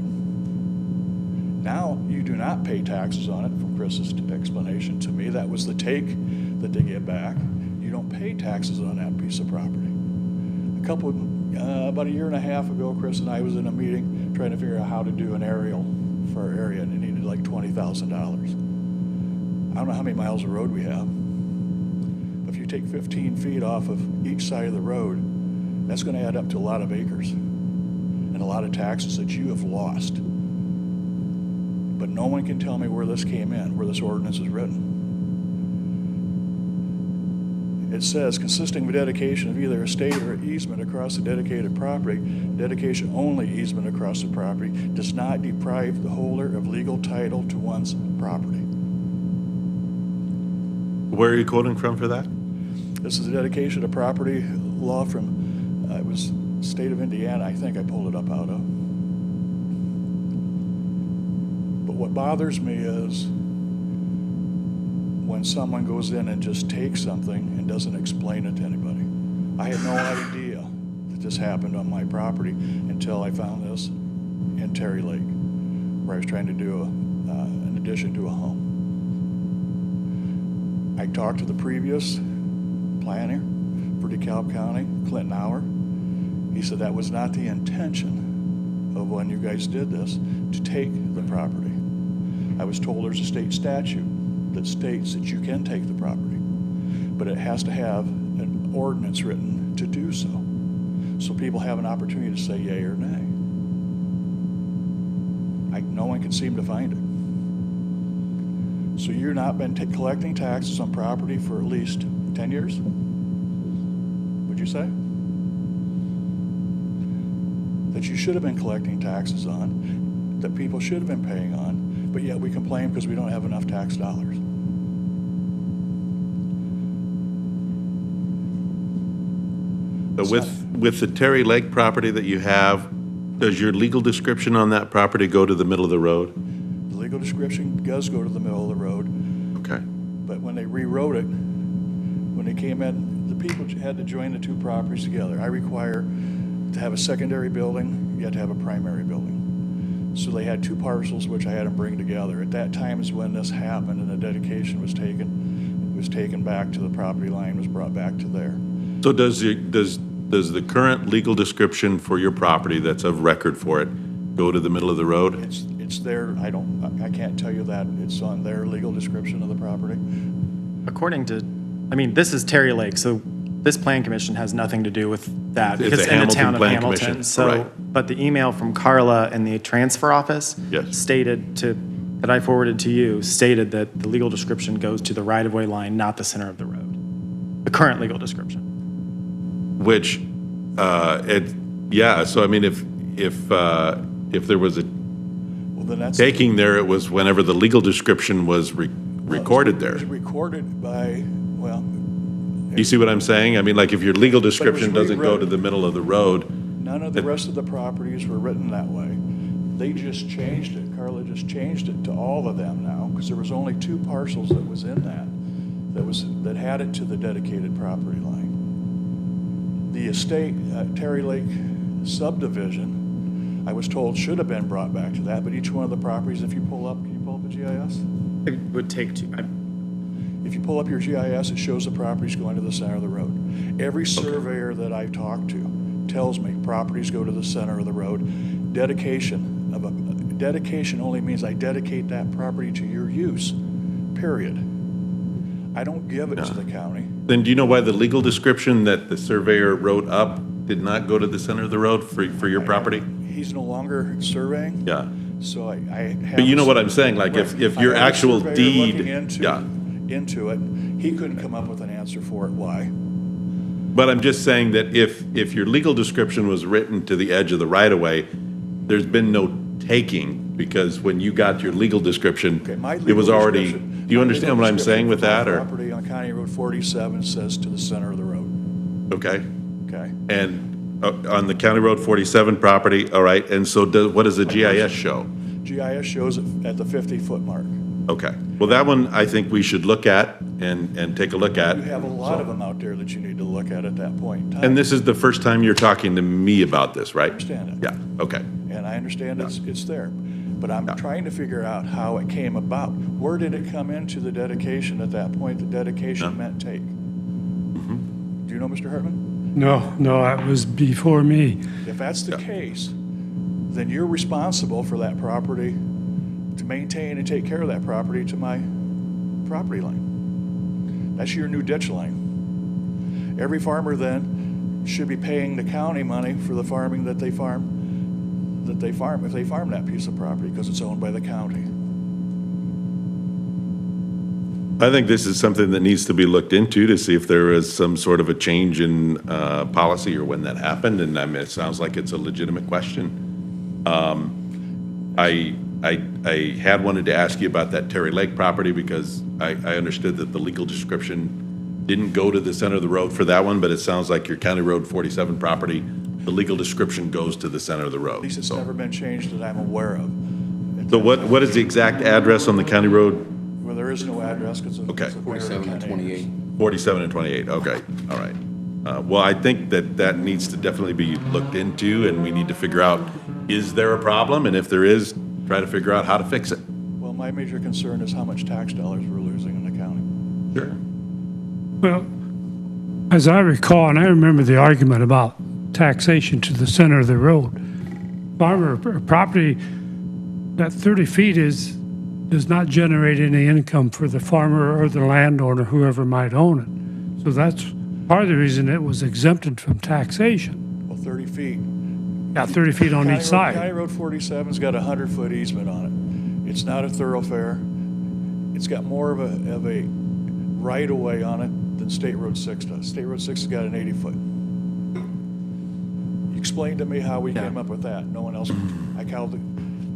Now, you do not pay taxes on it, from Chris's explanation to me. That was the take that they get back. You don't pay taxes on that piece of property. About a year and a half ago, Chris and I was in a meeting trying to figure out how to do an aerial for our area, and it needed like $20,000. I don't know how many miles of road we have. If you take 15 feet off of each side of the road, that's going to add up to a lot of acres and a lot of taxes that you have lost. But no one can tell me where this came in, where this ordinance is written. It says, consisting of a dedication of either estate or easement across the dedicated property, dedication only easement across the property does not deprive the holder of legal title to one's property. Where are you quoting from for that? This is a dedication of property law from, it was state of Indiana, I think I pulled it up out of. But what bothers me is when someone goes in and just takes something and doesn't explain it to anybody. I had no idea that this happened on my property until I found this in Terry Lake, where I was trying to do an addition to a home. I talked to the previous planner for DeKalb County, Clinton Hour. He said that was not the intention of when you guys did this, to take the property. I was told there's a state statute that states that you can take the property, but it has to have an ordinance written to do so. So people have an opportunity to say yay or nay. No one can seem to find it. So you've not been collecting taxes on property for at least 10 years? Would you say? That you should have been collecting taxes on, that people should have been paying on, but yet we complain because we don't have enough tax dollars. With the Terry Lake property that you have, does your legal description on that property go to the middle of the road? The legal description does go to the middle of the road. Okay. But when they rewrote it, when they came in, the people had to join the two properties together. I require to have a secondary building, you have to have a primary building. So they had two parcels which I had them bring together. At that time is when this happened and the dedication was taken back to the property line, was brought back to there. So does the current legal description for your property that's of record for it go to the middle of the road? It's there. I can't tell you that. It's on their legal description of the property. According to, this is Terry Lake, so this plan commission has nothing to do with that. It's because a in the town of Plan Hamilton. Commission, So, right. but the email from Carla in the transfer office Yes. stated that I forwarded to you, stated that the legal description goes to the right-of-way line, not the center of the road. The current legal description. Which, so I mean, if there was a Well, then that's taking there, it was whenever the legal description was recorded there. It was recorded by, well. You see what I'm saying? I mean, like if your legal description doesn't go to rewritten. the middle of the road, None of the rest of the properties were written that way. They just changed it. Carla just changed it to all of them now, because there was only two parcels that was in that had it to the dedicated property line. The estate, Terry Lake subdivision, I was told should have been brought back to that, but each one of the properties, if you pull up, can you pull up a GIS? It would take two. If you pull up your GIS, it shows the properties going to the center of the road. Every surveyor that I've talked to tells me properties go to the center of the road. Dedication only means I dedicate that property to your use, period. I don't give it to the county. then do you know why the legal description that the surveyor wrote up did not go to the center of the road for your property? He's no longer surveying. Yeah. So I have. But you know what I'm saying, like if I your have a actual surveyor deed, looking yeah. into it, he couldn't come up with an answer for it. Why? But I'm just saying that if your legal description was written to the edge of the right-of-way, there's been no taking, because when you got your legal description, Okay, my it legal was already, description- do you my understand legal what I'm saying with description that, for or? my property on County Road 47 says to the center of the road. Okay, Okay. and on the County Road 47 property, all right, and so what does the GIS show? GIS shows it at the 50-foot mark. Okay. Well, that one, I think we should look at and take a look at. You have a lot of them out there that you need to look at that point in time. And this is the first time you're talking to me about this, right? I understand it. Yeah, okay. And I understand it's there. But I'm trying to figure out how it came about. Where did it come into the dedication at that point? The dedication meant take. Do you know, Mr. Hartman? No, that was before me. If that's the case, then you're responsible for that property, to maintain and take care of that property to my property line. That's your new ditch line. Every farmer then should be paying the county money for the farming that they farm, if they farm that piece of property, because it's owned by the county. I think this is something that needs to be looked into to see if there is some sort of a change in policy or when that happened. And I mean, it sounds like it's a legitimate question. I had wanted to ask you about that Terry Lake property because I understood that the legal description didn't go to the center of the road for that one, but it sounds like your County Road 47 property, the legal description goes to the center of the road. At least it's never been changed that I'm aware of. So what is the exact address on the county road? Well, there is no address because it's. Okay. 47 and 28. 47 and 28, okay, all right. Well, I think that needs to definitely be looked into, and we need to figure out, is there a problem? And if there is, try to figure out how to fix it. Well, my major concern is how much tax dollars we're losing in the county. Sure. Well, as I recall, and I remember the argument about taxation to the center of the road. Farmer property, that 30 feet does not generate any income for the farmer or the landowner, whoever might own it. So that's part of the reason it was exempted from taxation. Well, 30 feet. Yeah, 30 feet on each side. County Road 47's got a 100-foot easement on it. It's not a thoroughfare. It's got more of a right-of-way on it than State Road 6 does. State Road 6 has got an 80-foot. Explain to me how we came up with that. No one else.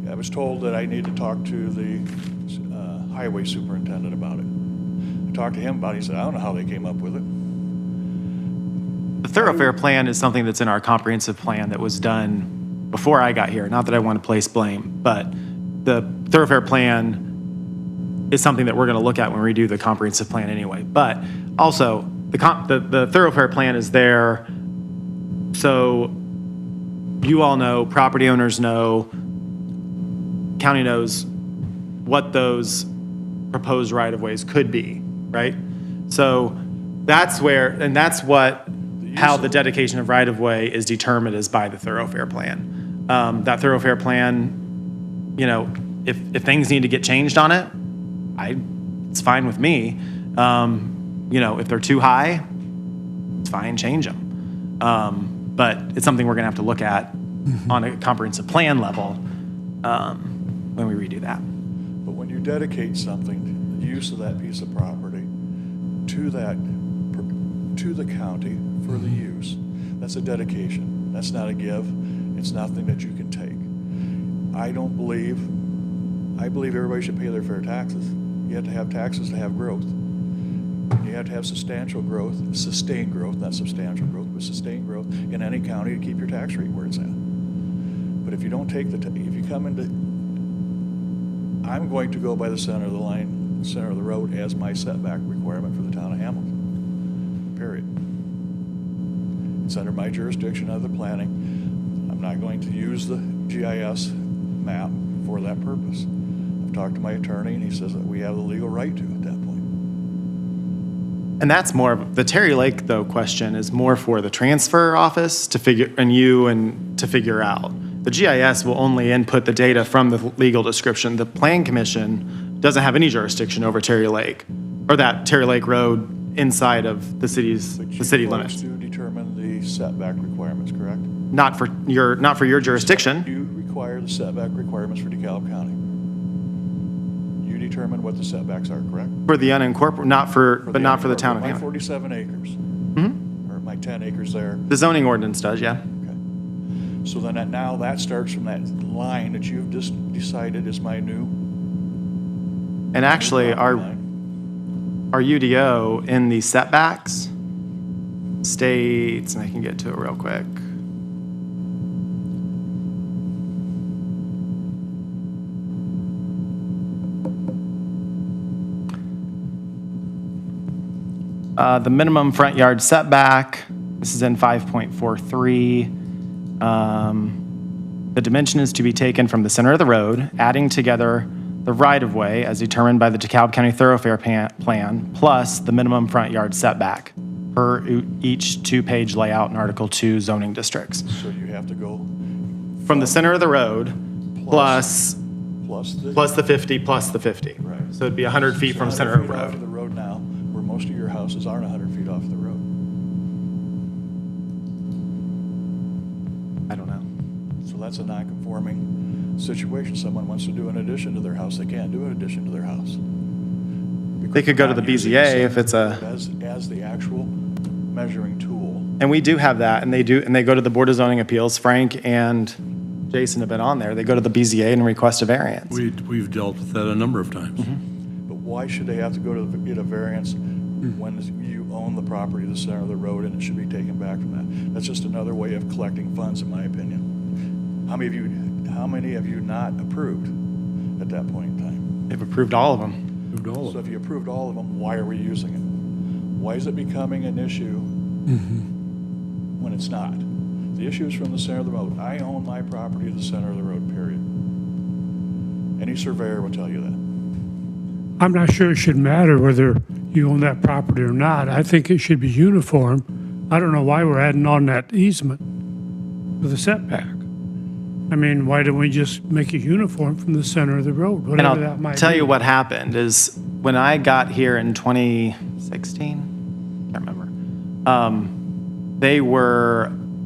I was told that I need to talk to the highway superintendent about it. I talked to him about it. He said, I don't know how they came up with it. The thoroughfare plan is something that's in our comprehensive plan that was done before I got here. Not that I want to place blame, but the thoroughfare plan is something that we're going to look at when we do the comprehensive plan anyway. But also, the thoroughfare plan is there so you all know, property owners know, county knows what those proposed right-of-ways could be, right? So that's where, and that's how the dedication of right-of-way is determined is by the thoroughfare plan. That thoroughfare plan, you know, if things need to get changed on it, it's fine with me. You know, if they're too high, it's fine, change them. But it's something we're gonna have to look at on a comprehensive plan level when we redo that. But when you dedicate something, the use of that piece of property to the county for the use, that's a dedication. That's not a give. It's nothing that you can take. I believe everybody should pay their fair taxes. You have to have taxes to have growth. You have to have substantial growth, sustained growth, not substantial growth, but sustained growth in any county to keep your tax rate where it's at. But if you don't take if you come into, I'm going to go by the center of the line, center of the road as my setback requirement for the town of Hamilton, period. It's under my jurisdiction of the planning. I'm not going to use the GIS map for that purpose. I've talked to my attorney and he says that we have the legal right to at that point. And that's more of, the Terry Lake, though, question is more for the transfer office to figure out. The GIS will only input the data from the legal description. The Plan Commission doesn't have any jurisdiction over Terry Lake, or that Terry Lake Road inside of the city limits. To determine the setback requirements, correct? Not for your jurisdiction. You require the setback requirements for DeKalb County. You determine what the setbacks are, correct? For the unincorporated, not for the town of My Hamilton. 47 acres. Or my 10 acres there. The zoning ordinance does, yeah. Okay. So then now that starts from that line that you've just decided is my new. And actually, our line. UDO in the setbacks states, and I can get to it real quick. The minimum front yard setback, this is in 5.43. The dimension is to be taken from the center of the road, adding together the right-of-way as determined by the DeKalb County Thoroughfare Plan, plus the minimum front yard setback per each two-page layout in Article 2 zoning districts. So you have to go From the center of the road, plus plus the. the 50, plus the 50. Right. So it'd be 100 feet from center of 100 feet off of the road. road now, where most of your houses aren't 100 feet off the road. I don't know. So that's a non-conforming situation. Someone wants to do an addition to their house, they can't do an addition to their house. They could go to the Not using BZA center if it's a, As the actual measuring tool. and we do have that, and they go to the Board of Zoning Appeals. Frank and Jason have been on there. They go to the BZA and request a variance. We've dealt with that a number of times. But why should they have to go to get a variance when you own the property, the center of the road, and it should be taken back from that? That's just another way of collecting funds, in my opinion. How many have you not approved at that point in time? They've approved all of them. So if you approved all of them, why are we using it? Why is it becoming an issue when it's not? The issue is from the center of the road. I own my property to the center of the road, period. Any surveyor will tell you that. I'm not sure it should matter whether you own that property or not. I think it should be uniform. I don't know why we're adding on that easement with a setback. I mean, why don't we just make it uniform from the center of the road, And whatever that I'll might be? tell you what happened is when I got here in 2016, can't remember,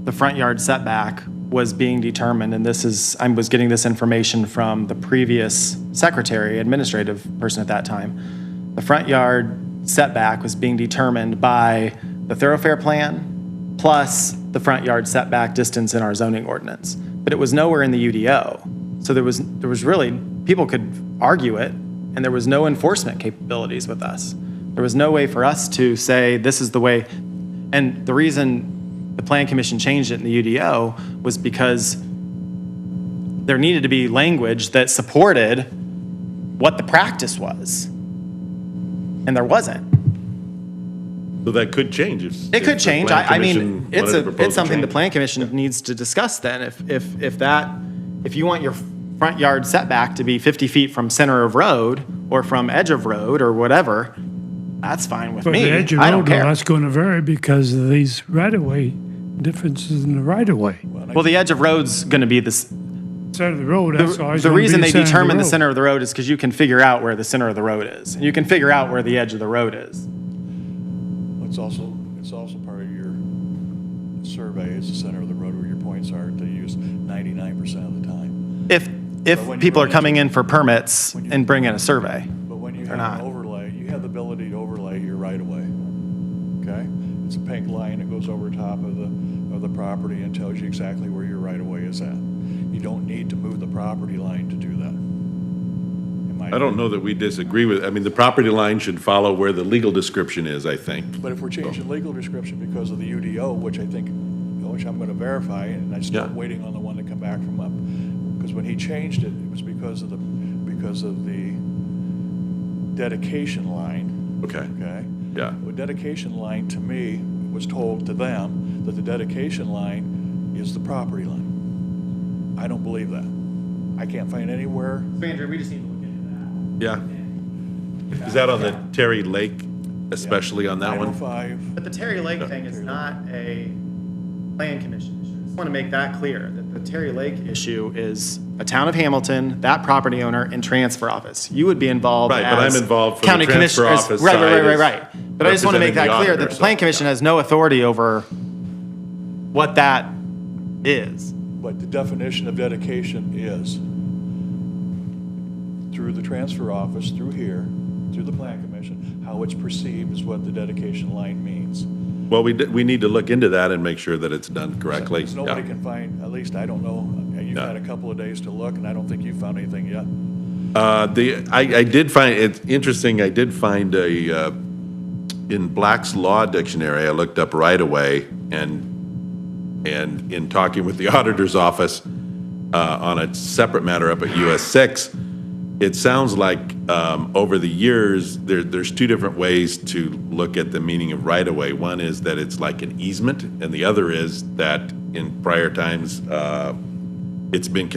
the front yard setback was being determined, and I was getting this information from the previous secretary, administrative person at that time. The front yard setback was being determined by the thoroughfare plan plus the front yard setback distance in our zoning ordinance. But it was nowhere in the UDO. So there was really, people could argue it, and there was no enforcement capabilities with us. There was no way for us to say, this is the way. And the reason the Plan Commission changed it in the UDO was because there needed to be language that supported what the practice was. And there wasn't. So that could change. It could change. I mean, it's something the Plan Commission needs to discuss then. If you want your front yard setback to be 50 feet from center of road or from edge of road or whatever, that's fine with But me. the edge of I don't road, well, care. that's going to vary because of these right-of-way differences in the right-of-way. Well, the edge of road's going to be this. Center of the road, that's always The going to be reason they center of the determine the road. center of the road is because you can figure out where the center of the road is. And you can figure out where the edge of the road is. It's also part of your survey, is the center of the road where your points are to use 99% of the time. If when you people are run coming into- in for permits and bring in a survey. But when you They're have not. an overlay, you have the ability to overlay your right-of-way, okay? It's a pink line that goes over top of the property and tells you exactly where your right-of-way is at. You don't need to move the property line to do that. I don't know that we disagree with, I mean, the property line should follow where the legal description is, I think. But if we're changing legal description because of the UDO, which I'm going to verify, and I'm still Yeah. waiting on the one to come back from up, because when he changed it, it was because of the dedication line. Okay. Okay? Yeah. The dedication line, to me, was told to them that the dedication line is the property line. I don't believe that. I can't find anywhere. Andrew, we just need to look into that. Yeah. Is that on the Terry Lake, especially on that one? 905. But the Terry Lake thing is not a Plan Commission issue. I just want to make that clear, that the Terry Lake issue is a town of Hamilton, that property owner, and transfer office. You would be involved Right, but as I'm involved from the county transfer commissioner- as- office Right. side as But I just want to make that representing the clear, auditor, that the Plan so, Commission yeah. has no authority over what that is. But the definition of dedication is through the transfer office, through here, through the Plan Commission, how it's perceived is what the dedication line means. Well, we need to look into that and make sure that it's done correctly. Because nobody Yeah. can find, at least I don't know, you've Yeah. had a couple of days to look, and I don't think you've found anything yet. I did find, it's interesting, I did find in Black's Law Dictionary, I looked up right away, and in talking with the auditor's office on a separate matter up at US 6, it sounds like over the years, there's two different ways to look at the meaning of right-of-way. One is that it's like an easement, and the other is that in prior times, it's been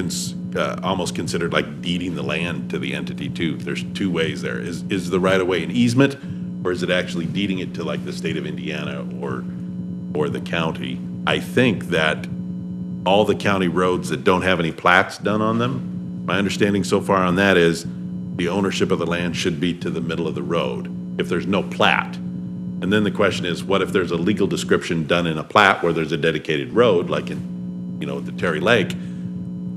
almost considered like deeding the land to the entity too. There's two ways there. Is the right-of-way an easement, or is it actually deeding it to like the state of Indiana or the county? I think that all the county roads that don't have any plats done on them, my understanding so far on that is the ownership of the land should be to the middle of the road if there's no plat. And then the question is, what if there's a legal description done in a plat where there's a dedicated road, like in, the Terry Lake?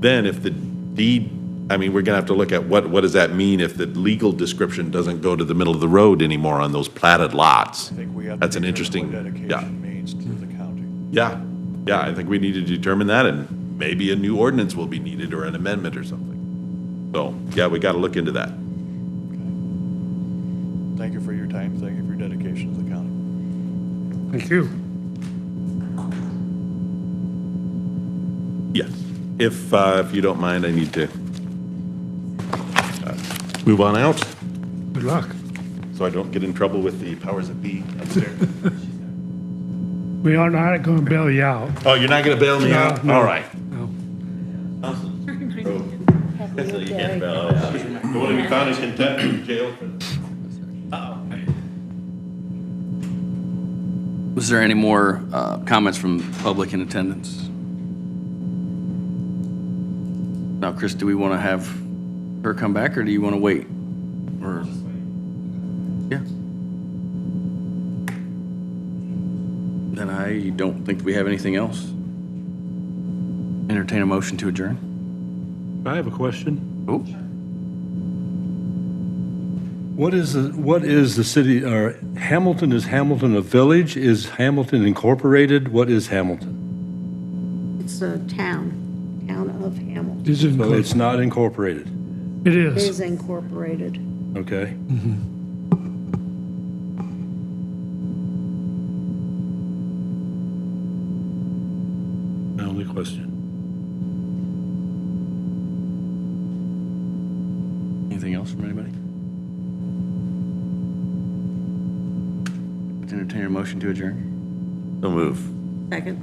Then if the deed, we're gonna have to look at what does that mean if the legal description doesn't go to the middle of the road anymore on those platted lots? I think we have to That's an determine interesting, what dedication means to the county. yeah, I think we need to determine that, and maybe a new ordinance will be needed or an amendment or something. So, yeah, we gotta look into that. Thank you for your time. Thank you for your dedication to the county. Thank you. Yes. If you don't mind, I need to move on out Good luck. so I don't get in trouble with the powers that be upstairs. We are not going to bail you out. Oh, you're not gonna bail me No, out? no. All right. No. So you can't bail out. The one to be found in contempt in jail for. Was there any more comments from the public in attendance? Now, Chris, do we want to have her come back, or do you want to wait? Or, yeah. Then I don't think we have anything else. Entertain a motion to adjourn. I have a question. Oh, What is the city, or Hamilton, is Hamilton a village? Is Hamilton incorporated? What is Hamilton? It's a town of Hamilton. It is So included. it's not incorporated, It It is. is incorporated. okay? My only question. anything else from anybody? Entertain a motion to adjourn. So move. Second.